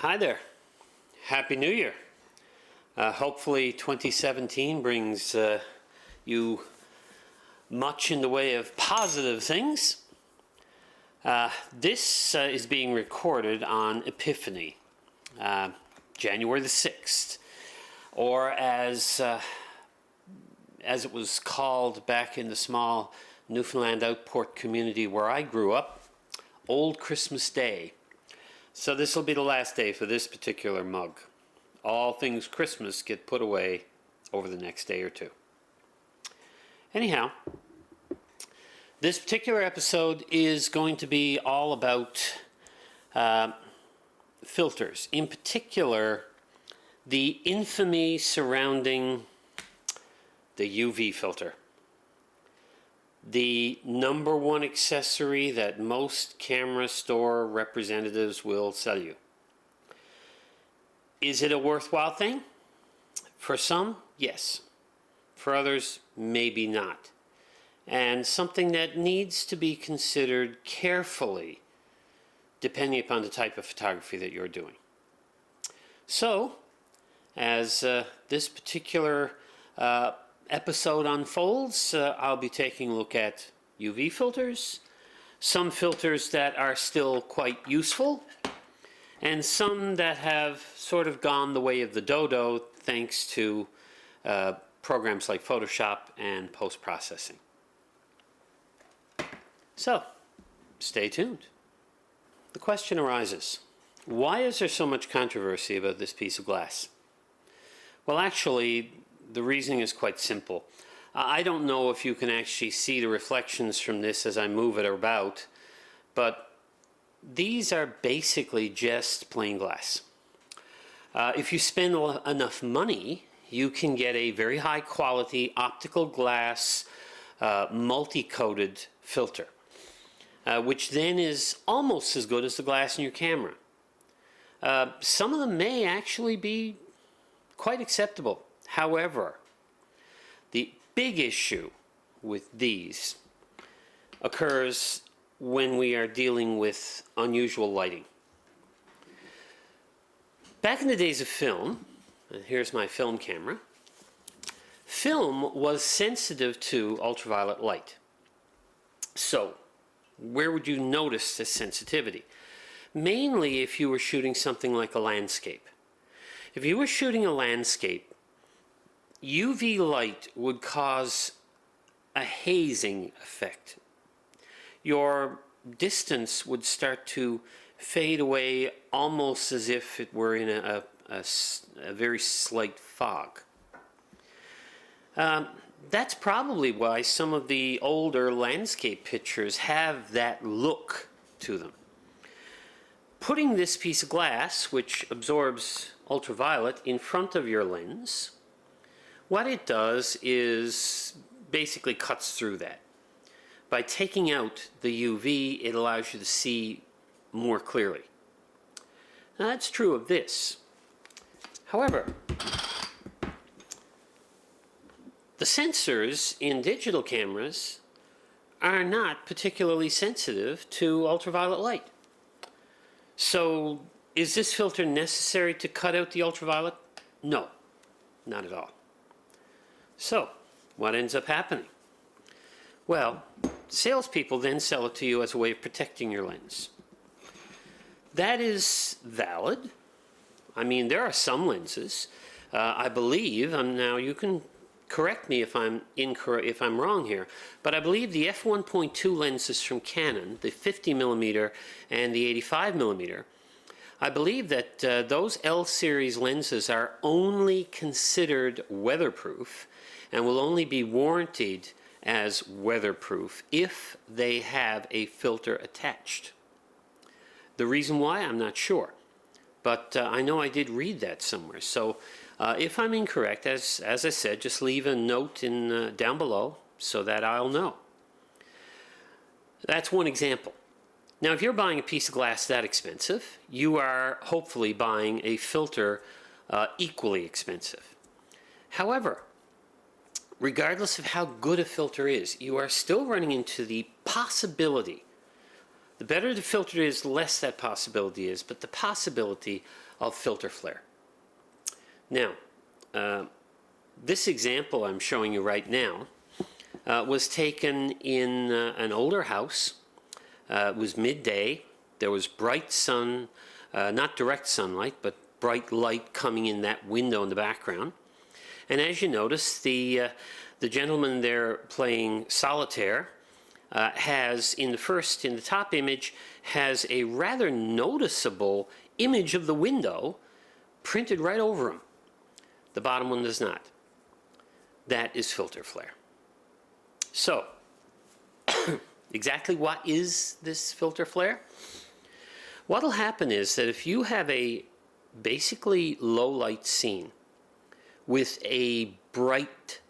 Hi there. Happy New Year. Hopefully 2017 brings you much in the way of positive things. This is being recorded on Epiphany, January the 6th, or as it was called back in the small Newfoundland Outport community where I grew up, Old Christmas Day. So this will be the last day for this particular mug. All things Christmas get put away over the next day or two. Anyhow, this particular episode is going to be all about filters. In particular, the infamy surrounding the UV filter. The number one accessory that most camera store representatives will sell you. Is it a worthwhile thing? For some, yes. For others, maybe not. And something that needs to be considered carefully depending upon the type of photography that you're doing. So, as this particular episode unfolds, I'll be taking a look at UV filters, some filters that are still quite useful, and some that have sort of gone the way of the dodo thanks to programs like Photoshop and post-processing. So, stay tuned. The question arises, why is there so much controversy about this piece of glass? Well, actually, the reasoning is quite simple. I don't know if you can actually see the reflections from this as I move it about, but these are basically just plain glass. If you spend enough money, you can get a very high quality optical glass multi-coated filter, which then is almost as good as the glass in your camera. Some of them may actually be quite acceptable. However, the big issue with these occurs when we are dealing with unusual lighting. Back in the days of film, and here's my film camera, film was sensitive to ultraviolet light. So, where would you notice this sensitivity? Mainly if you were shooting something like a landscape. If you were shooting a landscape, UV light would cause a hazing effect. Your distance would start to fade away almost as if it were in a very slight fog. That's probably why some of the older landscape pictures have that look to them. Putting this piece of glass, which absorbs ultraviolet, in front of your lens, what it does is basically cuts through that. By taking out the UV, it allows you to see more clearly. Now that's true of this. However, the sensors in digital cameras are not particularly sensitive to ultraviolet light. So, is this filter necessary to cut out the ultraviolet? No, not at all. So, what ends up happening? Well, salespeople then sell it to you as a way of protecting your lens. That is valid. I mean, there are some lenses, I believe, now you can correct me if I'm incorrect, if I'm wrong here, but I believe the f1.2 lenses from Canon, the 50mm and the 85mm, I believe that those L series lenses are only considered weatherproof and will only be warranted as weatherproof if they have a filter attached. The reason why, I'm not sure, but I know I did read that somewhere. So if I'm incorrect, as I said, just leave a note in down below so that I'll know. That's one example. Now, if you're buying a piece of glass that expensive, you are hopefully buying a filter equally expensive. However, regardless of how good a filter is, you are still running into the possibility The better the filter is, the less that possibility is, but the possibility of filter flare. Now, this example I'm showing you right now was taken in an older house. It was midday. There was bright sun, not direct sunlight, but bright light coming in that window in the background. And as you notice, the gentleman there playing solitaire has, in the top image, has a rather noticeable image of the window printed right over him. The bottom one does not. That is filter flare. So, exactly what is this filter flare? What'll happen is that if you have a basically low light scene with a bright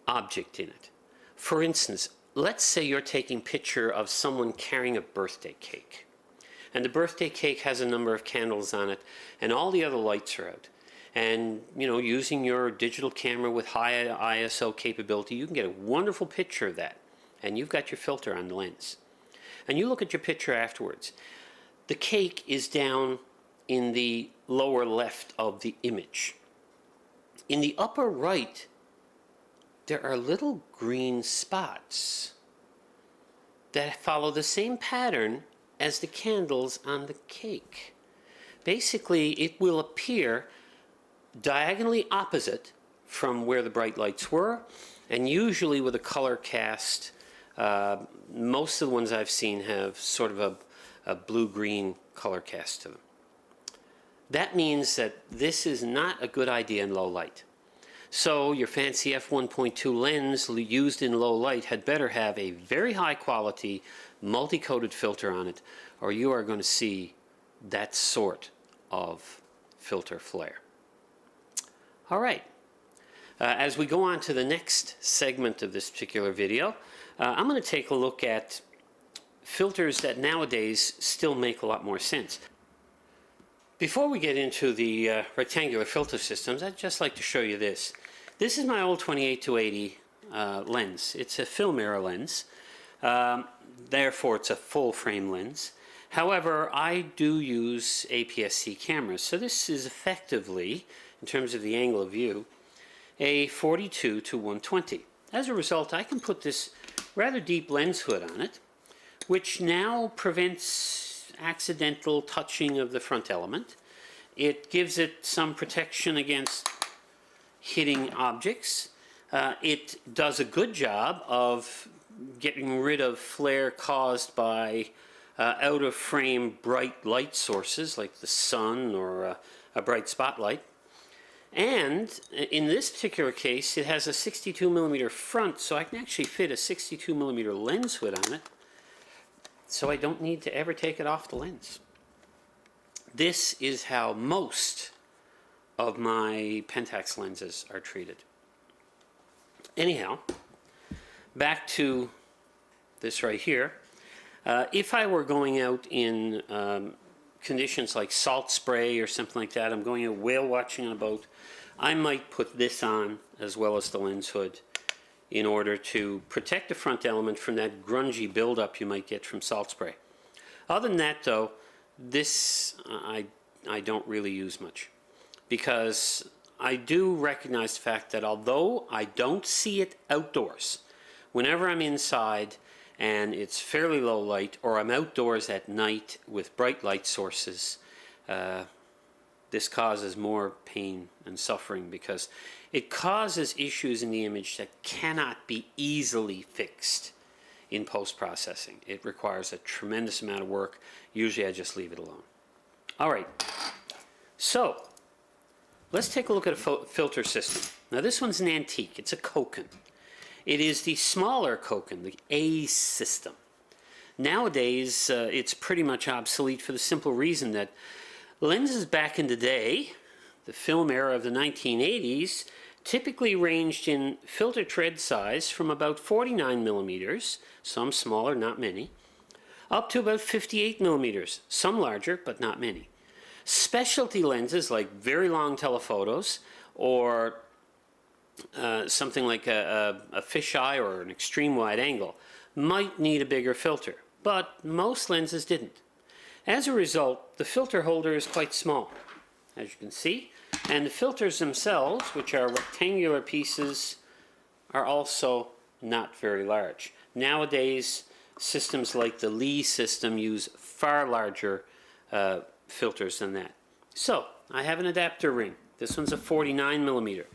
object in it, for instance, let's say you're taking a picture of someone carrying a birthday cake, and the birthday cake has a number of candles on it, and all the other lights are out. And, using your digital camera with high ISO capability, you can get a wonderful picture of that. And you've got your filter on the lens. And you look at your picture afterwards. The cake is down in the lower left of the image. In the upper right, there are little green spots that follow the same pattern as the candles on the cake. Basically, it will appear diagonally opposite from where the bright lights were, and usually with a color cast. Most of the ones I've seen have sort of a blue-green color cast to them. That means that this is not a good idea in low light. So your fancy f1.2 lens used in low light had better have a very high quality multi-coated filter on it, or you are going to see that sort of filter flare. All right, as we go on to the next segment of this particular video, I'm going to take a look at filters that nowadays still make a lot more sense. Before we get into the rectangular filter systems, I'd just like to show you this. This is my old 28-80 lens. It's a film era lens, therefore it's a full frame lens. However, I do use APS-C cameras, so this is effectively, in terms of the angle of view, a 42 to 120. As a result, I can put this rather deep lens hood on it, which now prevents accidental touching of the front element. It gives it some protection against hitting objects. It does a good job of getting rid of flare caused by out-of-frame bright light sources like the sun or a bright spotlight. And in this particular case, it has a 62mm front, so I can actually fit a 62mm lens hood on it, so I don't need to ever take it off the lens. This is how most of my Pentax lenses are treated. Anyhow, back to this right here. If I were going out in conditions like salt spray or something like that, I'm going out whale watching on a boat, I might put this on as well as the lens hood in order to protect the front element from that grungy buildup you might get from salt spray. Other than that though, this I don't really use much, because I do recognize the fact that although I don't see it outdoors, whenever I'm inside and it's fairly low light, or I'm outdoors at night with bright light sources, this causes more pain and suffering because it causes issues in the image that cannot be easily fixed in post-processing. It requires a tremendous amount of work. Usually I just leave it alone. All right, so let's take a look at a filter system. Now this one's an antique. It's a Cokin. It is the smaller Cokin, the A system. Nowadays, it's pretty much obsolete for the simple reason that lenses back in the day, the film era of the 1980s, typically ranged in filter tread size from about 49mm, some smaller, not many, up to about 58mm, some larger, but not many. Specialty lenses like very long telephotos or something like a fisheye or an extreme wide angle might need a bigger filter. but most lenses didn't. As a result, the filter holder is quite small, as you can see, and the filters themselves, which are rectangular pieces, are also not very large. Nowadays, systems like the Lee system use far larger filters than that. So, I have an adapter ring. This one's a 49 millimeter.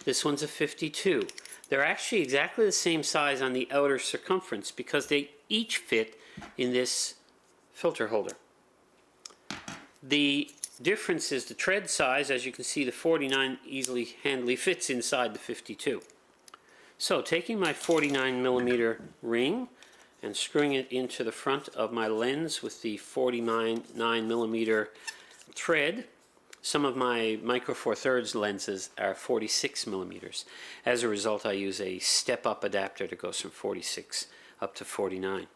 This one's a 52. They're actually exactly the same size on the outer circumference because they each fit in this filter holder. The difference is the tread size. As you can see, the 49 easily, handily fits inside the 52. So, taking my 49 millimeter ring and screwing it into the front of my lens with the 49 millimeter thread. Some of my micro four thirds lenses are 46 millimeters. As a result, I use a step-up adapter that goes from 46 up to 49.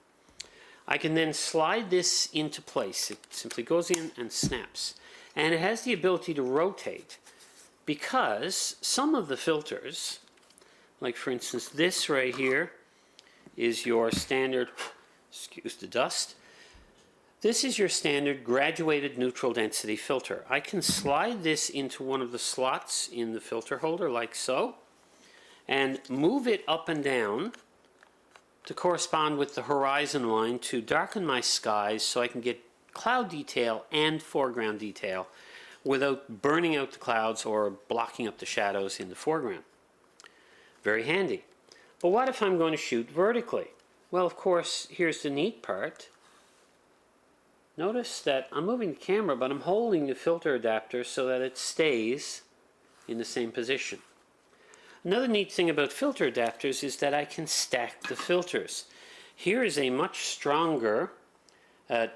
I can then slide this into place. It simply goes in and snaps. And it has the ability to rotate because some of the filters, like for instance this right here, is your standard, excuse the dust, this is your standard graduated neutral density filter. I can slide this into one of the slots in the filter holder like so and move it up and down to correspond with the horizon line to darken my skies so I can get cloud detail and foreground detail without burning out the clouds or blocking up the shadows in the foreground. Very handy. But what if I'm going to shoot vertically? Well, of course, here's the neat part. Notice that I'm moving the camera, but I'm holding the filter adapter so that it stays in the same position. Another neat thing about filter adapters is that I can stack the filters. Here is a much stronger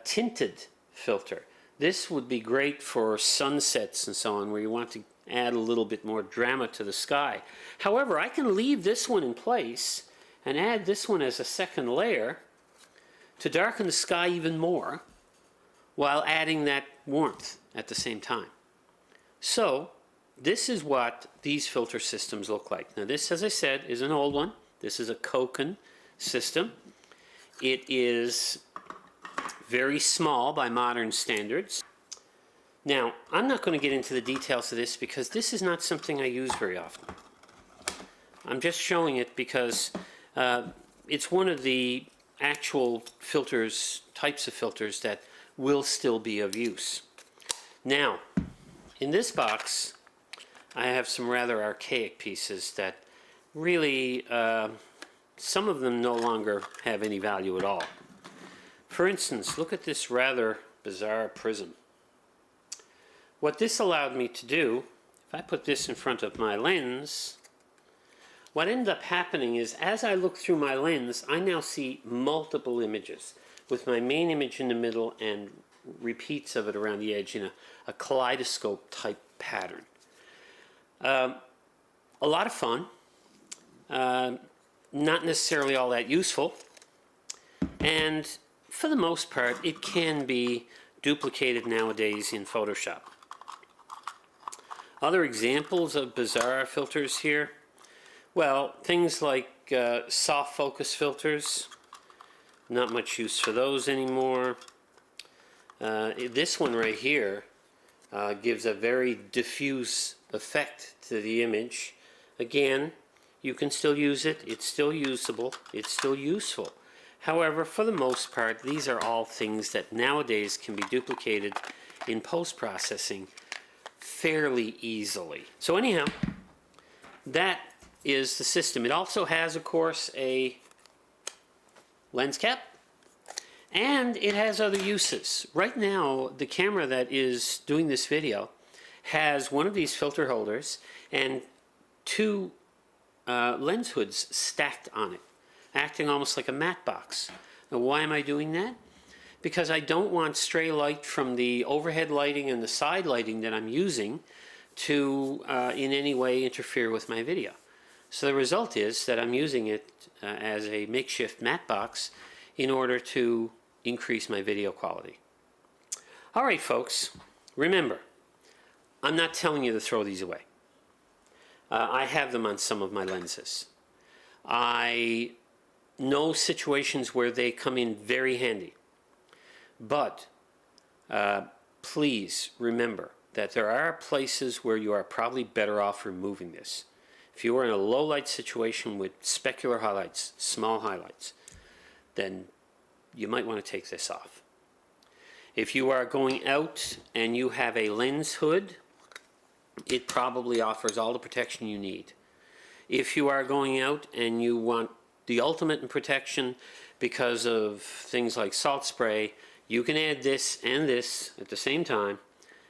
tinted filter. This would be great for sunsets and so on, where you want to add a little bit more drama to the sky. However, I can leave this one in place and add this one as a second layer to darken the sky even more while adding that warmth at the same time. So, this is what these filter systems look like. Now this, as I said, is an old one. This is a Cokin system. It is very small by modern standards. Now, I'm not going to get into the details of this because this is not something I use very often. I'm just showing it because it's one of the actual filters, types of filters that will still be of use. Now, in this box, I have some rather archaic pieces that really, some of them no longer have any value at all. For instance, look at this rather bizarre prism. What this allowed me to do, if I put this in front of my lens, what ended up happening is as I look through my lens, I now see multiple images with my main image in the middle and repeats of it around the edge in a kaleidoscope type pattern. A lot of fun, not necessarily all that useful, and for the most part it can be duplicated nowadays in Photoshop. Other examples of bizarre filters here, well, things like soft focus filters, not much use for those anymore. This one right here gives a very diffuse effect to the image. Again, you can still use it, it's still usable, it's still useful. However, for the most part, these are all things that nowadays can be duplicated in post-processing fairly easily. So anyhow, that is the system. It also has, of course, a lens cap, and it has other uses. Right now, the camera that is doing this video has one of these filter holders and two lens hoods stacked on it, acting almost like a matte box. Now, why am I doing that? Because I don't want stray light from the overhead lighting and the side lighting that I'm using to in any way interfere with my video. So the result is that I'm using it as a makeshift matte box in order to increase my video quality. All right, folks, remember, I'm not telling you to throw these away. I have them on some of my lenses. I know situations where they come in very handy. But please remember that there are places where you are probably better off removing this. If you are in a low light situation with specular highlights, small highlights, then you might want to take this off. If you are going out and you have a lens hood, it probably offers all the protection you need. If you are going out and you want the ultimate in protection because of things like salt spray, you can add this and this at the same time.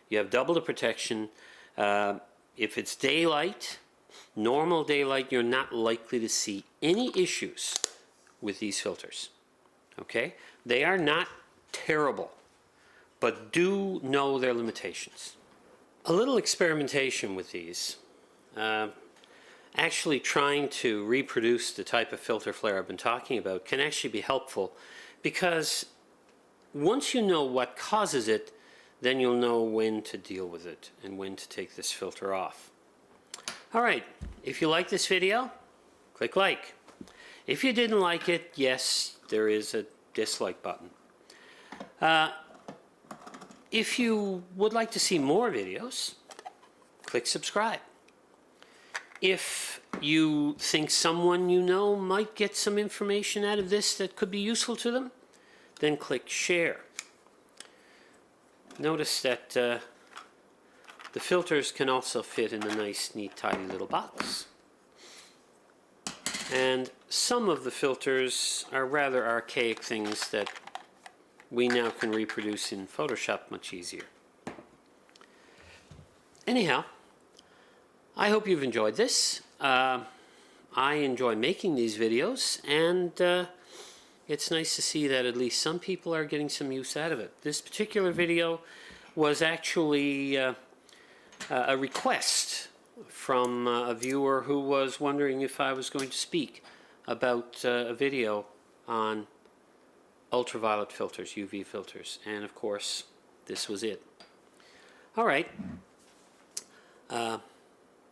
You have double the protection. If it's daylight, normal daylight, you're not likely to see any issues with these filters. Okay? They are not terrible, but do know their limitations. A little experimentation with these, actually trying to reproduce the type of filter flare I've been talking about, can actually be helpful, because once you know what causes it, then you'll know when to deal with it and when to take this filter off. Alright, if you like this video, click like. If you didn't like it, yes, there is a dislike button. If you would like to see more videos, click subscribe. If you think someone you know might get some information out of this that could be useful to them, then click share. Notice that the filters can also fit in a nice, neat, tidy little box. And some of the filters are rather archaic things that we now can reproduce in Photoshop much easier. Anyhow, I hope you've enjoyed this. I enjoy making these videos, and it's nice to see that at least some people are getting some use out of it. This particular video was actually a request from a viewer who was wondering if I was going to speak about a video on ultraviolet filters, UV filters, and of course this was it. Alright,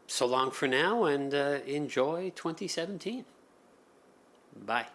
so long for now, and enjoy 2017. Bye.